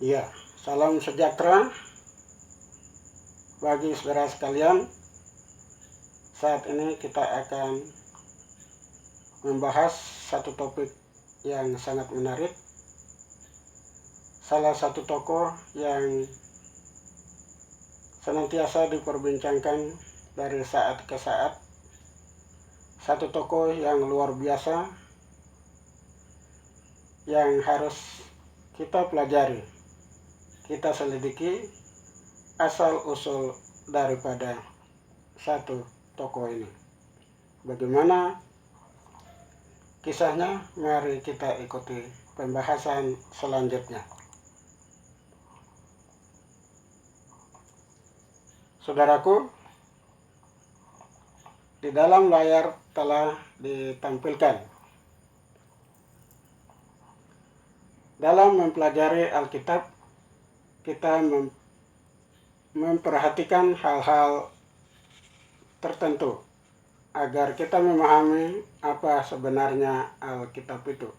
Iya, salam sejahtera bagi saudara sekalian. Saat ini kita akan membahas satu topik yang sangat menarik. Salah satu tokoh yang senantiasa diperbincangkan dari saat ke saat. Satu tokoh yang luar biasa yang harus kita pelajari, kita selidiki asal-usul daripada satu tokoh ini. Bagaimana kisahnya? Mari kita ikuti pembahasan selanjutnya. Saudaraku, di dalam layar telah ditampilkan dalam mempelajari Alkitab, kita memperhatikan hal-hal tertentu agar kita memahami apa sebenarnya Alkitab itu.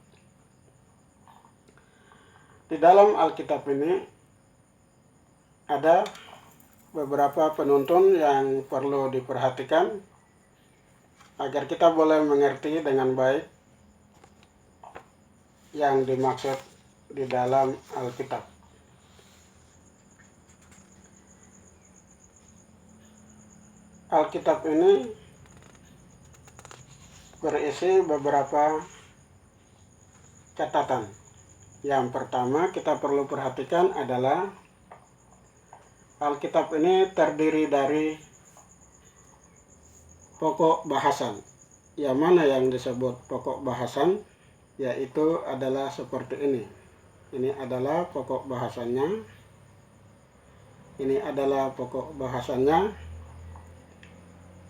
Di dalam Alkitab ini ada beberapa penuntun yang perlu diperhatikan agar kita boleh mengerti dengan baik yang dimaksud di dalam Alkitab. Alkitab ini berisi beberapa catatan. Yang pertama kita perlu perhatikan adalah Alkitab ini terdiri dari pokok bahasan. Yang mana yang disebut pokok bahasan? Yaitu adalah seperti ini. Ini adalah pokok bahasannya. Ini adalah pokok bahasannya.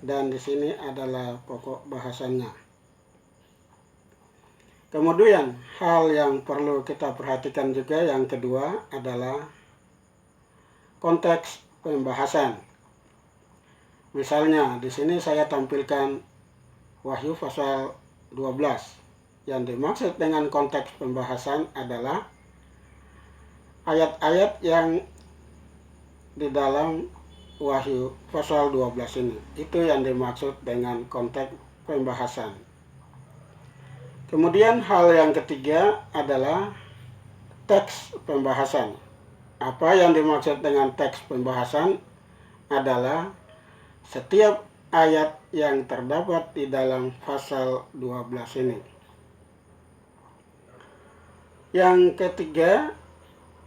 Dan di sini adalah pokok bahasannya. Kemudian hal yang perlu kita perhatikan juga yang kedua adalah konteks pembahasan. Misalnya di sini saya tampilkan Wahyu pasal 12. Yang dimaksud dengan konteks pembahasan adalah ayat-ayat yang di dalam Wahyu pasal 12 ini. Itu yang dimaksud dengan konteks pembahasan. Kemudian hal yang ketiga adalah teks pembahasan. Apa yang dimaksud dengan teks pembahasan adalah setiap ayat yang terdapat di dalam pasal 12 ini. Yang ketiga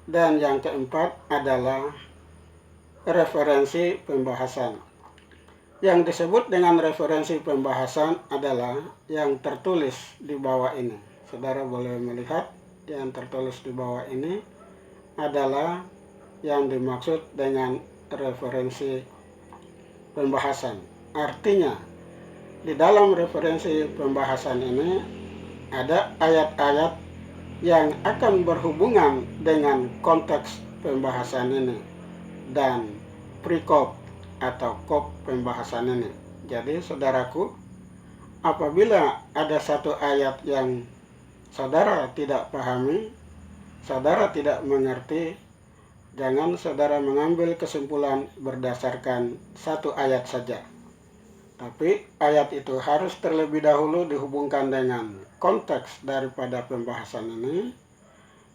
dan yang keempat adalah referensi pembahasan. Yang disebut dengan referensi pembahasan adalah yang tertulis di bawah ini. Saudara boleh melihat yang tertulis di bawah ini adalah yang dimaksud dengan referensi pembahasan. Artinya, di dalam referensi pembahasan ini ada ayat-ayat yang akan berhubungan dengan konteks pembahasan ini dan perikop atau kop pembahasan ini. Jadi saudaraku, apabila ada satu ayat yang saudara tidak pahami, saudara tidak mengerti, jangan saudara mengambil kesimpulan berdasarkan satu ayat saja. Tapi ayat itu harus terlebih dahulu dihubungkan dengan konteks daripada pembahasan ini.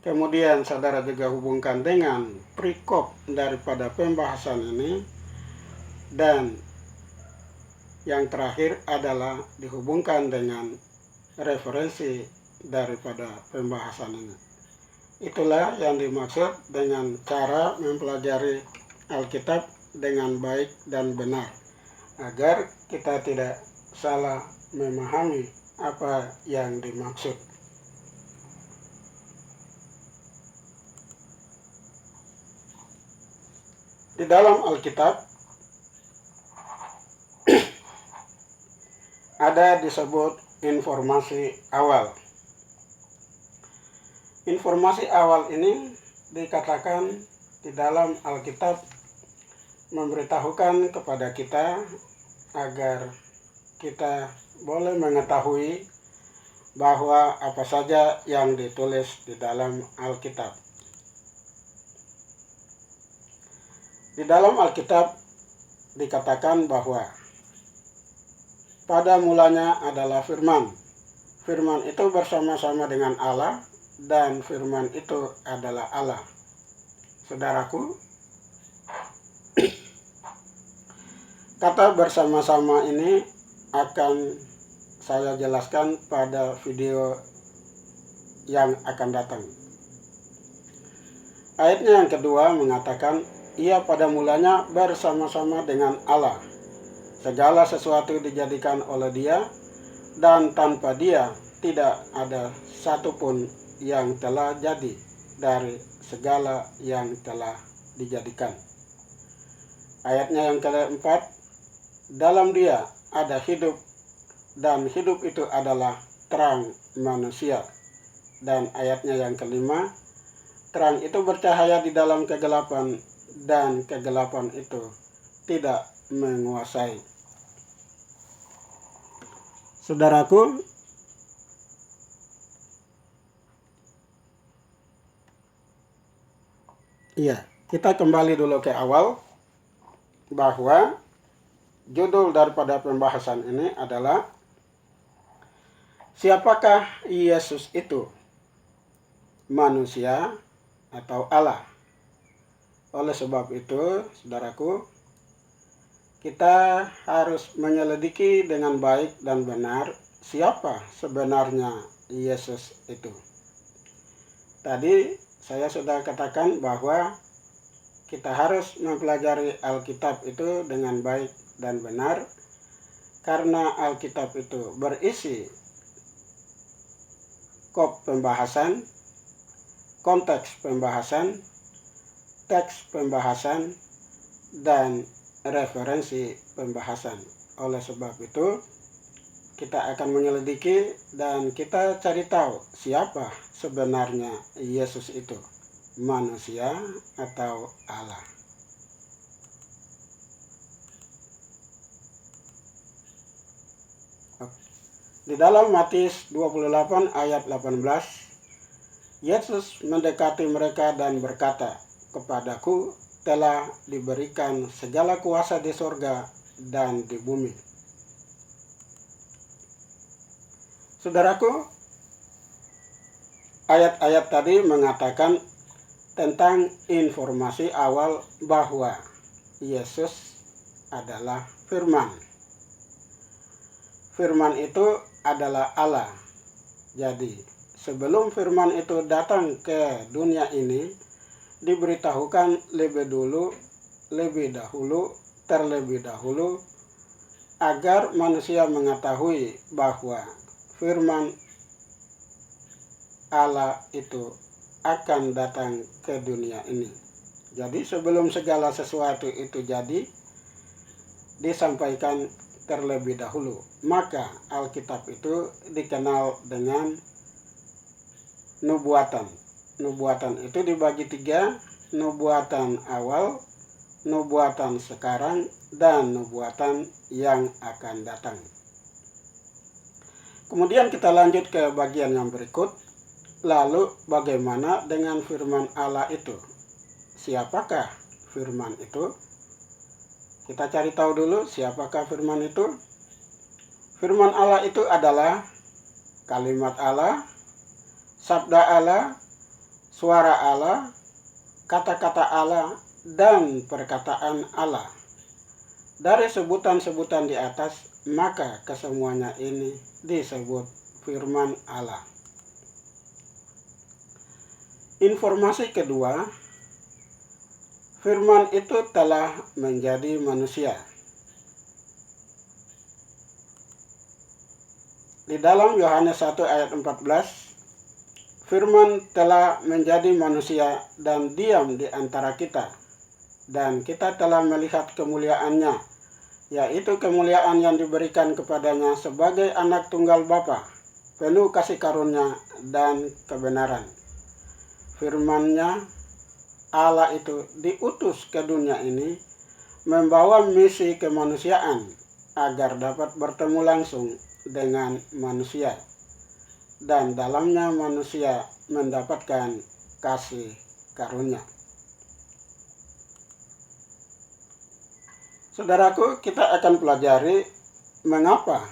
Kemudian saudara juga hubungkan dengan perikop daripada pembahasan ini. Dan yang terakhir adalah dihubungkan dengan referensi daripada pembahasan ini. Itulah yang dimaksud dengan cara mempelajari Alkitab dengan baik dan benar, agar kita tidak salah memahami apa yang dimaksud. Di dalam Alkitab ada disebut informasi awal. Informasi awal ini dikatakan di dalam Alkitab memberitahukan kepada kita agar kita boleh mengetahui bahwa apa saja yang ditulis di dalam Alkitab. Di dalam Alkitab dikatakan bahwa pada mulanya adalah firman. Firman itu bersama-sama dengan Allah dan firman itu adalah Allah. Saudaraku, kata bersama-sama ini akan saya jelaskan pada video yang akan datang. Ayatnya yang kedua mengatakan, ia pada mulanya bersama-sama dengan Allah. Segala sesuatu dijadikan oleh Dia, dan tanpa Dia tidak ada satupun yang telah jadi dari segala yang telah dijadikan. Ayatnya yang keempat, dalam Dia ada hidup, dan hidup itu adalah terang manusia. Dan ayatnya yang kelima, terang itu bercahaya di dalam kegelapan, dan kegelapan itu tidak menguasai. Saudaraku, kita kembali dulu ke awal, bahwa judul daripada pembahasan ini adalah siapakah Yesus itu? Manusia atau Allah? Oleh sebab itu, saudaraku, kita harus menyelidiki dengan baik dan benar siapa sebenarnya Yesus itu. Tadi saya sudah katakan bahwa kita harus mempelajari Alkitab itu dengan baik dan benar, karena Alkitab itu berisi pembahasan, konteks pembahasan, teks pembahasan, dan referensi pembahasan. Oleh sebab itu, kita akan menyelidiki dan kita cari tahu siapa sebenarnya Yesus itu, manusia atau Allah. Di dalam Matius 28 ayat 18, Yesus mendekati mereka dan berkata, kepadaku telah diberikan segala kuasa di sorga dan di bumi. Saudaraku, ayat-ayat tadi mengatakan tentang informasi awal bahwa Yesus adalah firman. Firman itu adalah Allah. Jadi, sebelum firman itu datang ke dunia ini, diberitahukan terlebih dahulu agar manusia mengetahui bahwa firman Allah itu akan datang ke dunia ini. Jadi sebelum segala sesuatu itu jadi, disampaikan terlebih dahulu. Maka Alkitab itu dikenal dengan nubuatan. Nubuatan itu dibagi 3, nubuatan awal, nubuatan sekarang, dan nubuatan yang akan datang. Kemudian kita lanjut ke bagian yang berikut. Lalu bagaimana dengan firman Allah itu? Siapakah firman itu? Kita cari tahu dulu siapakah firman itu. Firman Allah itu adalah kalimat Allah, sabda Allah, suara Allah, kata-kata Allah, dan perkataan Allah. Dari sebutan-sebutan di atas, maka kesemuanya ini disebut firman Allah. Informasi kedua, firman itu telah menjadi manusia. Di dalam Yohanes 1 ayat 14, firman telah menjadi manusia dan diam di antara kita, dan kita telah melihat kemuliaannya, yaitu kemuliaan yang diberikan kepadanya sebagai anak tunggal Bapa, penuh kasih karunia dan kebenaran. Firman-Nya Allah itu diutus ke dunia ini membawa misi kemanusiaan agar dapat bertemu langsung dengan manusia, dan dalamnya manusia mendapatkan kasih karunia. Saudaraku, kita akan pelajari mengapa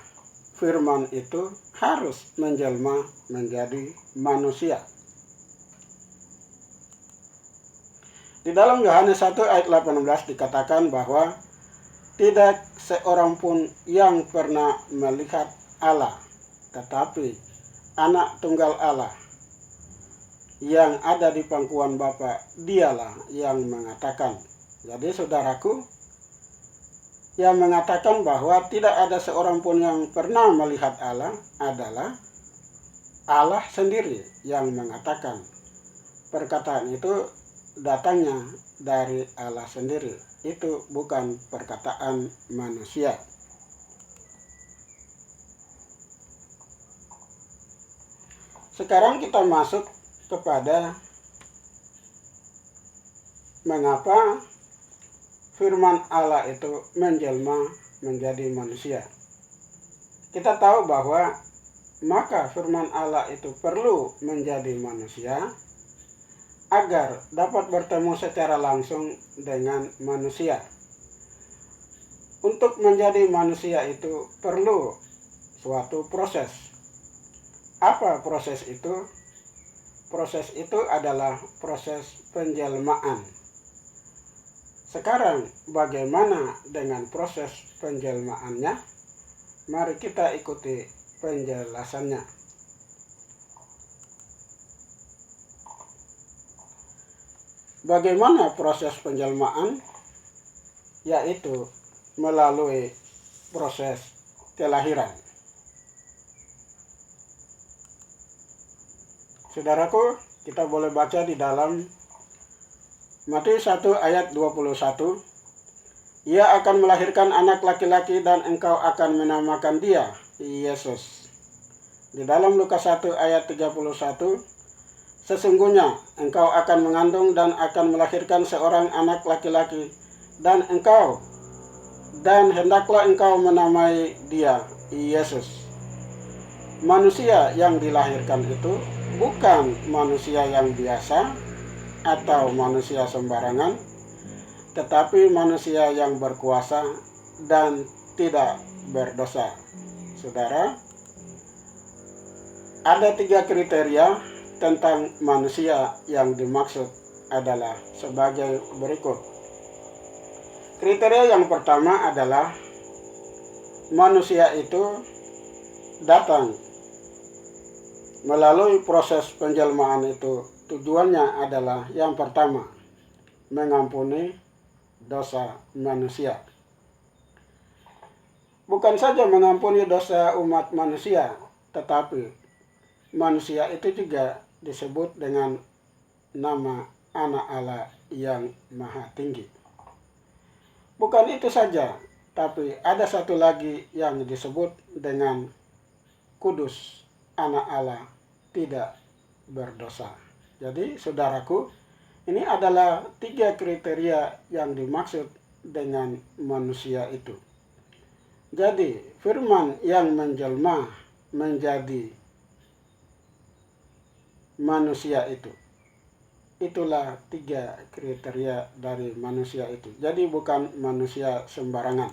firman itu harus menjelma menjadi manusia. Di dalam Yohanes 1 ayat 18 dikatakan bahwa tidak seorang pun yang pernah melihat Allah, tetapi anak tunggal Allah yang ada di pangkuan Bapa, dialah yang mengatakan. Jadi saudaraku, yang mengatakan bahwa tidak ada seorang pun yang pernah melihat Allah adalah Allah sendiri yang mengatakan. Perkataan itu datangnya dari Allah sendiri. Itu bukan perkataan manusia. Sekarang kita masuk kepada mengapa firman Allah itu menjelma menjadi manusia. Kita tahu bahwa maka firman Allah itu perlu menjadi manusia agar dapat bertemu secara langsung dengan manusia. Untuk menjadi manusia itu perlu suatu proses. Apa proses itu? Proses itu adalah proses penjelmaan. Sekarang bagaimana dengan proses penjelmaannya? Mari kita ikuti penjelasannya. Bagaimana proses penjelmaan? Yaitu melalui proses kelahiran. Saudaraku, kita boleh baca di dalam Matius 1 ayat 21. Ia akan melahirkan anak laki-laki dan engkau akan menamakan dia Yesus. Di dalam Lukas 1 ayat 31. Sesungguhnya engkau akan mengandung dan akan melahirkan seorang anak laki-laki dan hendaklah engkau menamai dia Yesus. Manusia yang dilahirkan itu bukan manusia yang biasa atau manusia sembarangan, tetapi manusia yang berkuasa dan tidak berdosa. Saudara, ada 3 kriteria tentang manusia yang dimaksud adalah sebagai berikut. Kriteria yang pertama adalah manusia itu datang melalui proses penjelmaan itu. Tujuannya adalah yang pertama, mengampuni dosa manusia. Bukan saja mengampuni dosa umat manusia, tetapi manusia itu juga disebut dengan nama Anak Allah yang Maha Tinggi. Bukan itu saja, tapi ada satu lagi yang disebut dengan Kudus, Anak Allah tidak berdosa. Jadi saudaraku, ini adalah 3 kriteria yang dimaksud dengan manusia itu. Jadi firman yang menjelma menjadi manusia itu, itulah 3 kriteria dari manusia itu. Jadi bukan manusia sembarangan.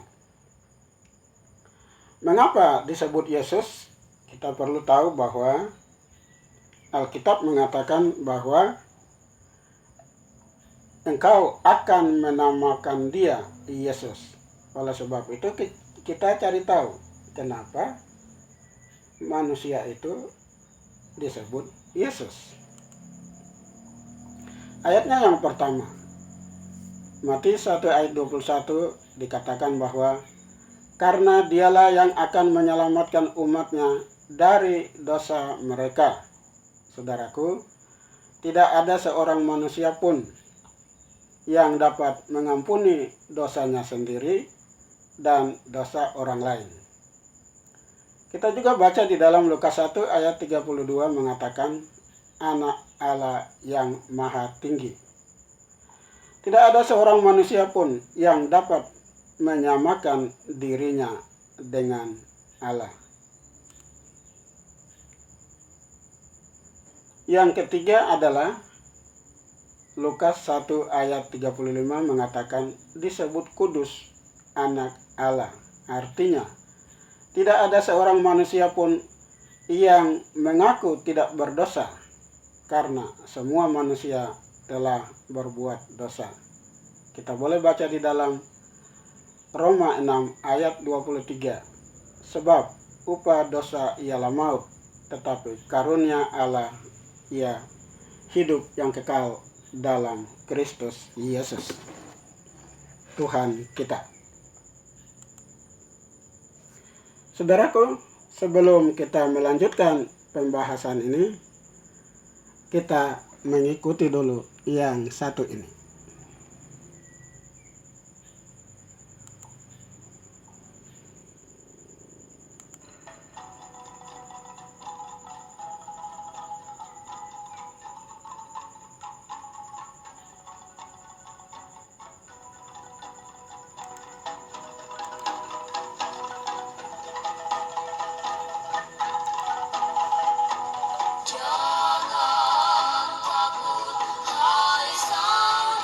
Mengapa disebut Yesus? Kita perlu tahu bahwa Alkitab mengatakan bahwa engkau akan menamakan dia Yesus. Oleh sebab itu kita cari tahu kenapa manusia itu disebut Yesus. Ayatnya yang pertama, Matius 1 ayat 21 dikatakan bahwa karena dialah yang akan menyelamatkan umatnya dari dosa mereka. Saudaraku, tidak ada seorang manusia pun yang dapat mengampuni dosanya sendiri dan dosa orang lain. Kita juga baca di dalam Lukas 1 ayat 32 mengatakan Anak Allah yang Maha Tinggi. Tidak ada seorang manusia pun yang dapat menyamakan dirinya dengan Allah. Yang ketiga adalah Lukas 1 ayat 35 mengatakan disebut kudus anak Allah. Artinya, tidak ada seorang manusia pun yang mengaku tidak berdosa, karena semua manusia telah berbuat dosa. Kita boleh baca di dalam Roma 6 ayat 23. Sebab upah dosa ialah maut, tetapi karunia Allah ia hidup yang kekal dalam Kristus Yesus Tuhan kita. Saudaraku, sebelum kita melanjutkan pembahasan ini, kita mengikuti dulu yang satu ini. Jangan takut, hai sang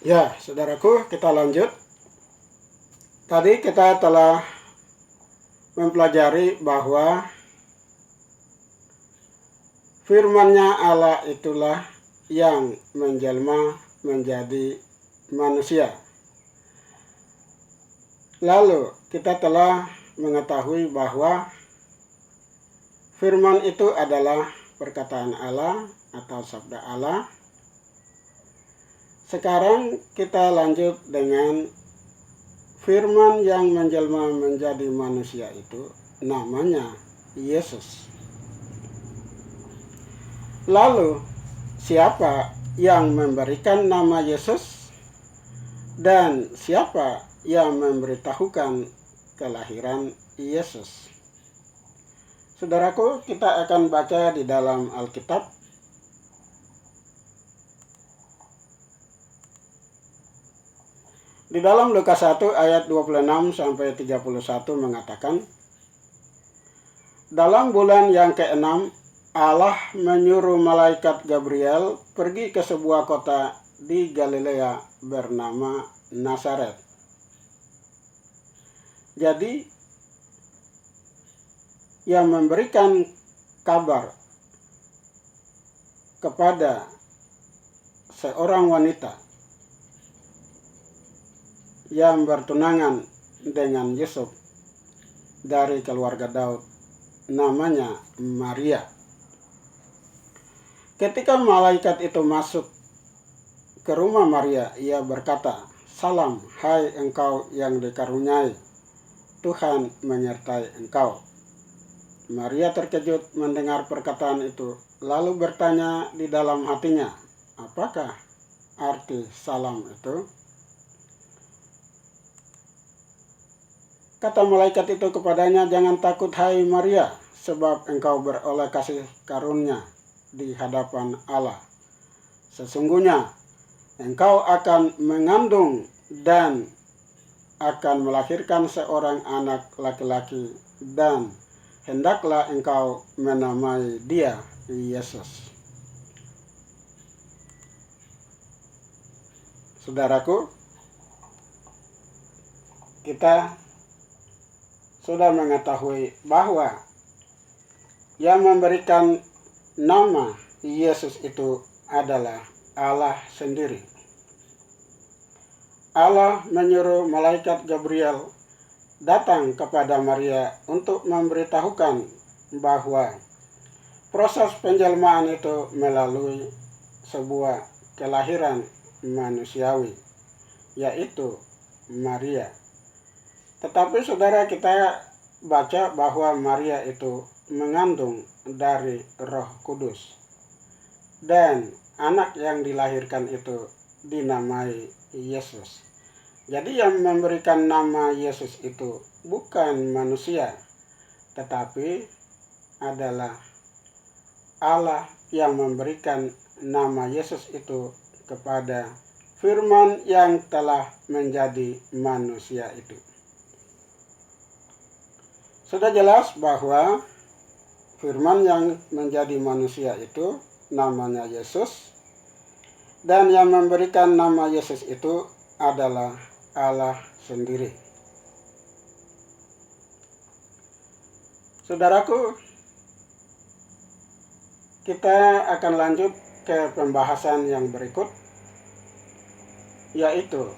Ya, saudaraku, kita lanjut. Tadi kita telah mempelajari bahwa firman-Nya Allah itulah yang menjelma menjadi manusia. Lalu kita telah mengetahui bahwa firman itu adalah perkataan Allah atau sabda Allah. Sekarang kita lanjut dengan firman yang menjelma menjadi manusia itu, namanya Yesus. Lalu, siapa yang memberikan nama Yesus? Dan siapa yang memberitahukan kelahiran Yesus? Saudaraku, kita akan baca di dalam Alkitab. Di dalam Lukas 1 ayat 26 sampai 31 mengatakan, dalam bulan yang ke-6, Allah menyuruh malaikat Gabriel pergi ke sebuah kota di Galilea bernama Nazaret. Jadi, yang memberikan kabar kepada seorang wanita yang bertunangan dengan Yusuf dari keluarga Daud, namanya Maria. Ketika malaikat itu masuk ke rumah Maria, ia berkata, "Salam, hai engkau yang dikaruniai, Tuhan menyertai engkau." Maria terkejut mendengar perkataan itu, lalu bertanya di dalam hatinya, apakah arti salam itu? Kata malaikat itu kepadanya, "Jangan takut hai Maria, sebab engkau beroleh kasih karunia di hadapan Allah. Sesungguhnya engkau akan mengandung dan akan melahirkan seorang anak laki-laki, dan hendaklah engkau menamai dia Yesus." Saudaraku, kita sudah mengetahui bahwa yang memberikan nama Yesus itu adalah Allah sendiri. Allah menyuruh malaikat Gabriel datang kepada Maria untuk memberitahukan bahwa proses penjelmaan itu melalui sebuah kelahiran manusiawi, yaitu Maria. Tetapi saudara, kita baca bahwa Maria itu mengandung dari Roh Kudus, dan anak yang dilahirkan itu dinamai Yesus. Jadi yang memberikan nama Yesus itu bukan manusia, tetapi adalah Allah yang memberikan nama Yesus itu kepada firman yang telah menjadi manusia itu. Sudah jelas bahwa firman yang menjadi manusia itu namanya Yesus, dan yang memberikan nama Yesus itu adalah Allah sendiri. Saudaraku, kita akan lanjut ke pembahasan yang berikut, yaitu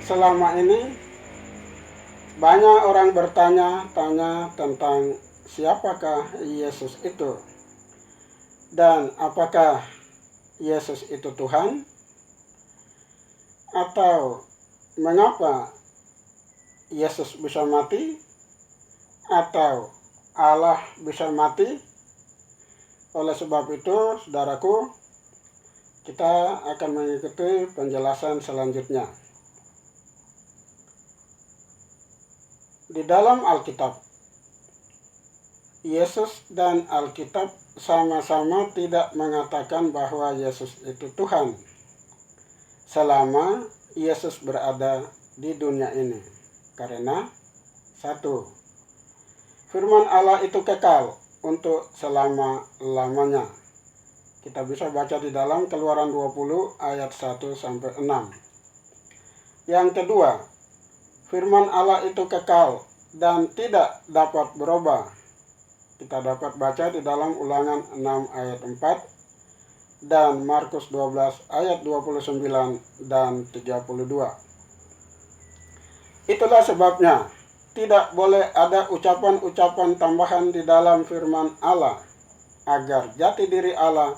selama ini banyak orang bertanya-tanya tentang siapakah Yesus itu, dan apakah Yesus itu Tuhan, atau mengapa Yesus bisa mati, atau Allah bisa mati. Oleh sebab itu, saudaraku, kita akan mengikuti penjelasan selanjutnya. Di dalam Alkitab, Yesus dan Alkitab sama-sama tidak mengatakan bahwa Yesus itu Tuhan selama Yesus berada di dunia ini. Karena satu, firman Allah itu kekal untuk selama-lamanya. Kita bisa baca di dalam Keluaran 20 ayat 1 sampai 6. Yang kedua, firman Allah itu kekal dan tidak dapat berubah. Kita dapat baca di dalam Ulangan 6 ayat 4 dan Markus 12 ayat 29 dan 32. Itulah sebabnya tidak boleh ada ucapan-ucapan tambahan di dalam firman Allah, agar jati diri Allah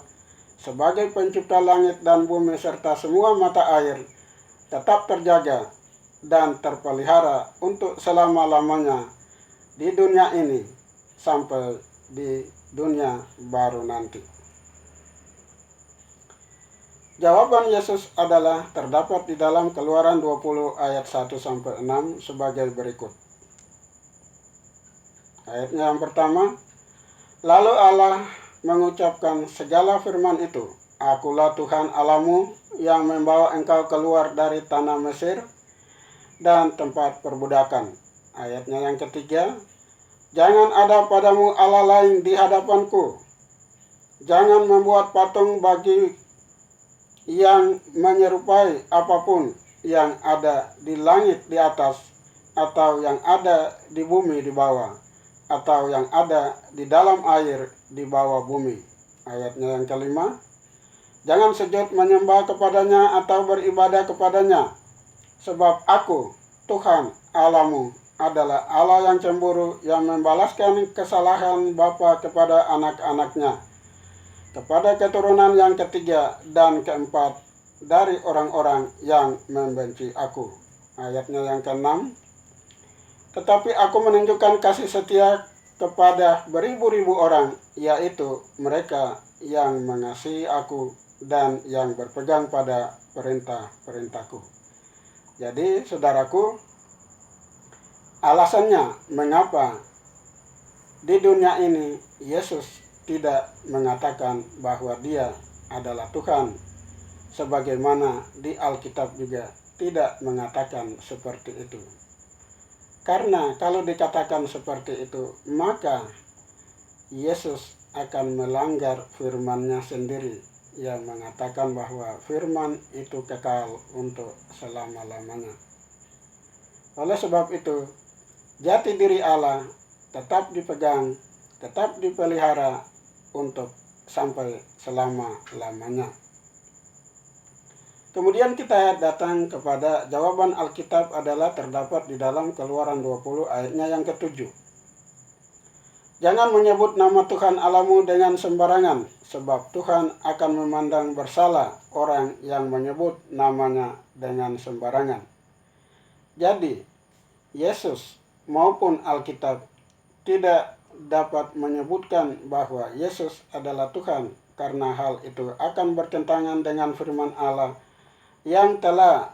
sebagai pencipta langit dan bumi serta semua mata air tetap terjaga dan terpelihara untuk selama-lamanya di dunia ini sampai di dunia baru nanti. Jawaban Yesus adalah terdapat di dalam Keluaran 20 ayat 1 sampai 6 sebagai berikut. Ayatnya yang pertama, lalu Allah mengucapkan segala firman itu, Akulah Tuhan Allahmu yang membawa engkau keluar dari tanah Mesir dan tempat perbudakan. Ayatnya yang ketiga, jangan ada padamu Allah lain di hadapanku. Jangan membuat patung bagi yang menyerupai apapun yang ada di langit di atas, atau yang ada di bumi di bawah, atau yang ada di dalam air di bawah bumi. Ayatnya yang kelima, jangan sujud menyembah kepadanya atau beribadah kepadanya, sebab aku, Tuhan Allahmu, adalah Allah yang cemburu, yang membalaskan kesalahan bapa kepada anak-anaknya, kepada keturunan yang ketiga dan keempat dari orang-orang yang membenci aku. Ayatnya yang keenam, tetapi aku menunjukkan kasih setia kepada beribu-ribu orang, yaitu mereka yang mengasihi aku dan yang berpegang pada perintah-perintahku. Jadi, saudaraku, alasannya mengapa di dunia ini Yesus tidak mengatakan bahwa dia adalah Tuhan, sebagaimana di Alkitab juga tidak mengatakan seperti itu. Karena kalau dikatakan seperti itu, maka Yesus akan melanggar firman-Nya sendiri yang mengatakan bahwa firman itu kekal untuk selama-lamanya. Oleh sebab itu, jati diri Allah tetap dipegang, tetap dipelihara untuk sampai selama-lamanya. Kemudian kita datang kepada jawaban Alkitab adalah terdapat di dalam Keluaran 20 ayatnya yang ke-7. Jangan menyebut nama Tuhan Allahmu dengan sembarangan, sebab Tuhan akan memandang bersalah orang yang menyebut namanya dengan sembarangan. Jadi, Yesus maupun Alkitab tidak dapat menyebutkan bahwa Yesus adalah Tuhan, karena hal itu akan bertentangan dengan firman Allah yang telah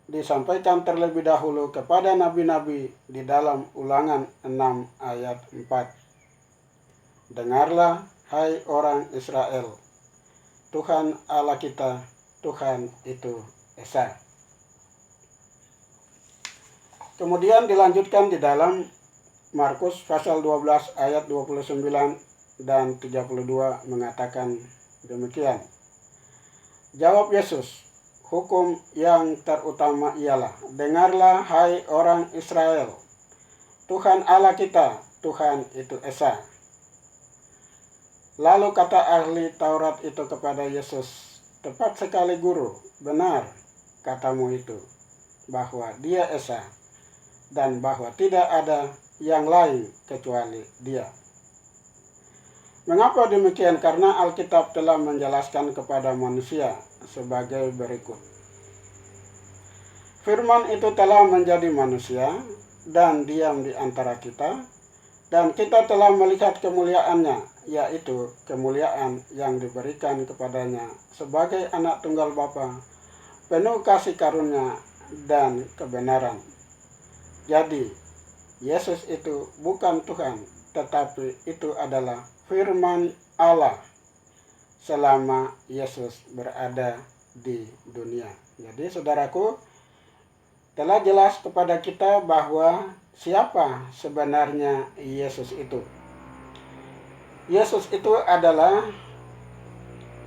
disampaikan terlebih dahulu kepada nabi-nabi di dalam Ulangan 6 ayat 4. Dengarlah, hai orang Israel, Tuhan Allah kita, Tuhan itu Esa. Kemudian dilanjutkan di dalam Markus pasal 12 ayat 29 dan 32 mengatakan demikian. Jawab Yesus, hukum yang terutama ialah, dengarlah hai orang Israel, Tuhan Allah kita, Tuhan itu Esa. Lalu kata ahli Taurat itu kepada Yesus, tepat sekali guru, benar katamu itu, bahwa dia Esa, dan bahwa tidak ada yang lain kecuali dia. Mengapa demikian? Karena Alkitab telah menjelaskan kepada manusia sebagai berikut. Firman itu telah menjadi manusia dan diam di antara kita, dan kita telah melihat kemuliaannya, yaitu kemuliaan yang diberikan kepadanya sebagai anak tunggal Bapa, penuh kasih karunia dan kebenaran. Jadi, Yesus itu bukan Tuhan, tetapi itu adalah firman Allah selama Yesus berada di dunia. Jadi, saudaraku, telah jelas kepada kita bahwa siapa sebenarnya Yesus itu. Yesus itu adalah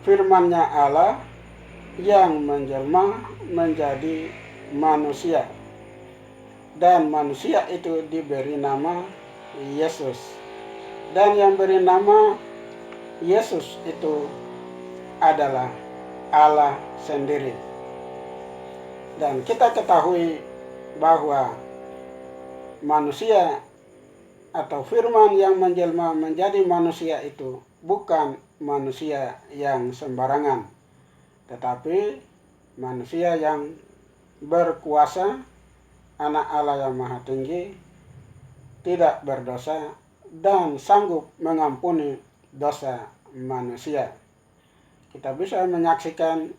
firman-Nya Allah yang menjelma menjadi manusia. Dan manusia itu diberi nama Yesus. Dan yang beri nama Yesus itu adalah Allah sendiri. Dan kita ketahui bahwa manusia atau firman yang menjelma menjadi manusia itu bukan manusia yang sembarangan, tetapi manusia yang berkuasa, anak Allah yang maha tinggi, tidak berdosa, dan sanggup mengampuni dosa manusia. Kita bisa menyaksikan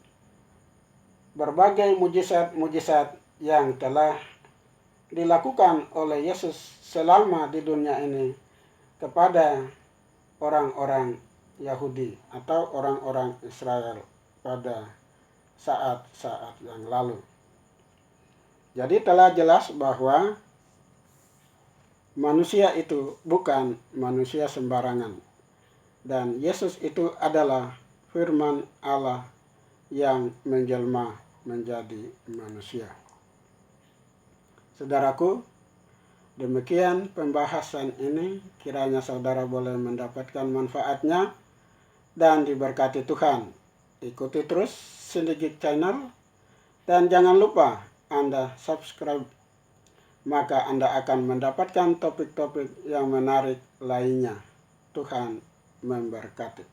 berbagai mujizat-mujizat yang telah dilakukan oleh Yesus selama di dunia ini kepada orang-orang Yahudi atau orang-orang Israel pada saat-saat yang lalu. Jadi telah jelas bahwa manusia itu bukan manusia sembarangan. Dan Yesus itu adalah firman Allah yang menjelma menjadi manusia. Saudaraku, demikian pembahasan ini. Kiranya saudara boleh mendapatkan manfaatnya dan diberkati Tuhan. Ikuti terus Cindy Geek Channel dan jangan lupa Anda subscribe, maka Anda akan mendapatkan topik-topik yang menarik lainnya. Tuhan memberkati.